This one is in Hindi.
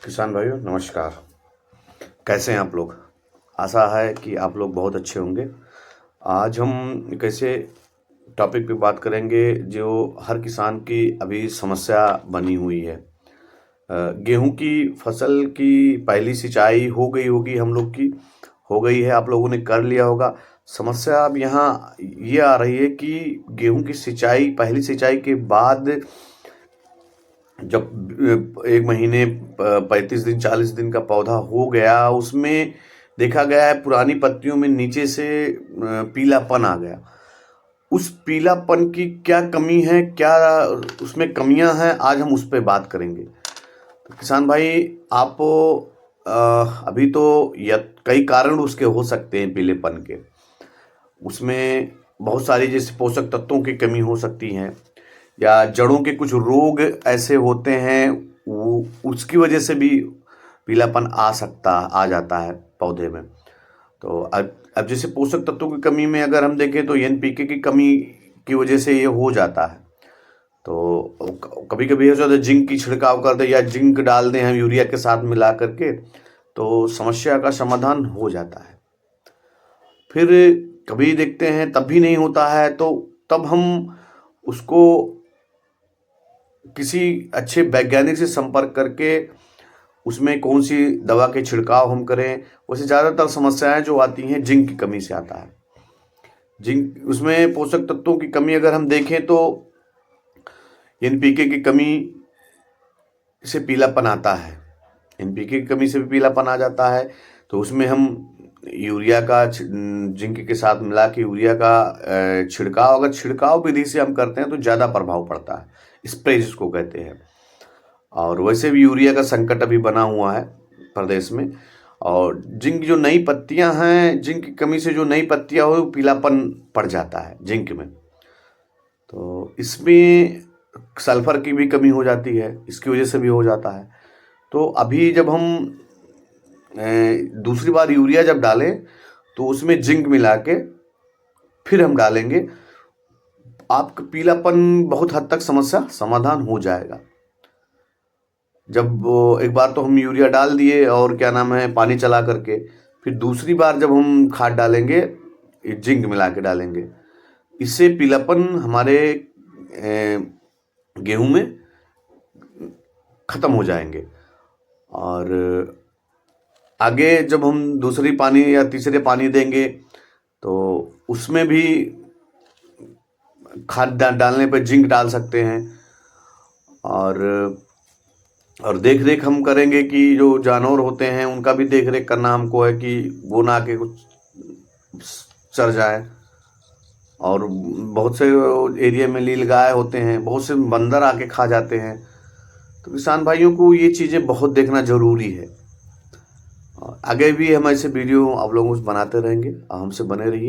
किसान भाइयों नमस्कार। कैसे हैं आप लोग? आशा है कि आप लोग बहुत अच्छे होंगे। आज हम एक ऐसे टॉपिक पे बात करेंगे जो हर किसान की अभी समस्या बनी हुई है। गेहूं की फसल की पहली सिंचाई हो गई होगी, हम लोग की हो गई है, आप लोगों ने कर लिया होगा। समस्या अब यहाँ ये आ रही है कि गेहूं की सिंचाई, पहली सिंचाई के बाद जब 1 महीने 35 दिन 40 दिन का पौधा हो गया, उसमें देखा गया है पुरानी पत्तियों में नीचे से पीलापन आ गया। उस पीलापन की क्या कमी है, क्या उसमें कमियां हैं, आज हम उस पर बात करेंगे। तो किसान भाई, आप अभी तो या कई कारण उसके हो सकते हैं पीलेपन के। उसमें बहुत सारी जैसे पोषक तत्वों की कमी हो सकती है, या जड़ों के कुछ रोग ऐसे होते हैं, वो उसकी वजह से भी पीलापन आ जाता है पौधे में। तो अब जैसे पोषक तत्वों की कमी में अगर हम देखें तो एनपीके की कमी की वजह से ये हो जाता है। तो कभी कभी हो जाता है जिंक की छिड़काव कर दे या जिंक डाल दें हम यूरिया के साथ मिला करके, तो समस्या का समाधान हो जाता है। फिर कभी देखते हैं तब भी नहीं होता है, तो तब हम उसको किसी अच्छे वैज्ञानिक से संपर्क करके उसमें कौन सी दवा के छिड़काव हम करें। वैसे ज़्यादातर समस्याएं जो आती हैं जिंक की कमी से आता है। जिंक, उसमें पोषक तत्वों की कमी अगर हम देखें तो एनपीके की कमी से पीलापन आता है। एनपीके की कमी से भी पीलापन आ जाता है, तो उसमें हम यूरिया का जिंक के साथ मिला के यूरिया का छिड़काव, अगर छिड़काव विधि से हम करते हैं तो ज़्यादा प्रभाव पड़ता है, स्प्रे जिसको कहते हैं। और वैसे भी यूरिया का संकट अभी बना हुआ है प्रदेश में। और जिंक जो नई पत्तियां हैं, जिंक की कमी से जो नई पत्तियां हो पीलापन पड़ जाता है जिंक में। तो इसमें सल्फर की भी कमी हो जाती है, इसकी वजह से भी हो जाता है। तो अभी जब हम दूसरी बार यूरिया जब डालें तो उसमें जिंक मिला के फिर हम डालेंगे, आपका पीलापन बहुत हद तक समस्या समाधान हो जाएगा। जब वो एक बार तो हम यूरिया डाल दिए और क्या नाम है पानी चला करके, फिर दूसरी बार जब हम खाद डालेंगे जिंक मिला के डालेंगे, इससे पीलापन हमारे गेहूं में खत्म हो जाएंगे। और आगे जब हम दूसरी पानी या तीसरे पानी देंगे तो उसमें भी खाद डालने पर जिंक डाल सकते हैं। और देख रेख हम करेंगे कि जो जानवर होते हैं उनका भी देख रेख करना हमको है कि वो ना आके कुछ चर जाए। और बहुत से एरिया में नील गाय होते हैं, बहुत से बंदर आके खा जाते हैं। तो किसान भाइयों को ये चीज़ें बहुत देखना ज़रूरी है। आगे भी हम ऐसे वीडियो आप लोगों से बनाते रहेंगे, हमसे बने रहिए।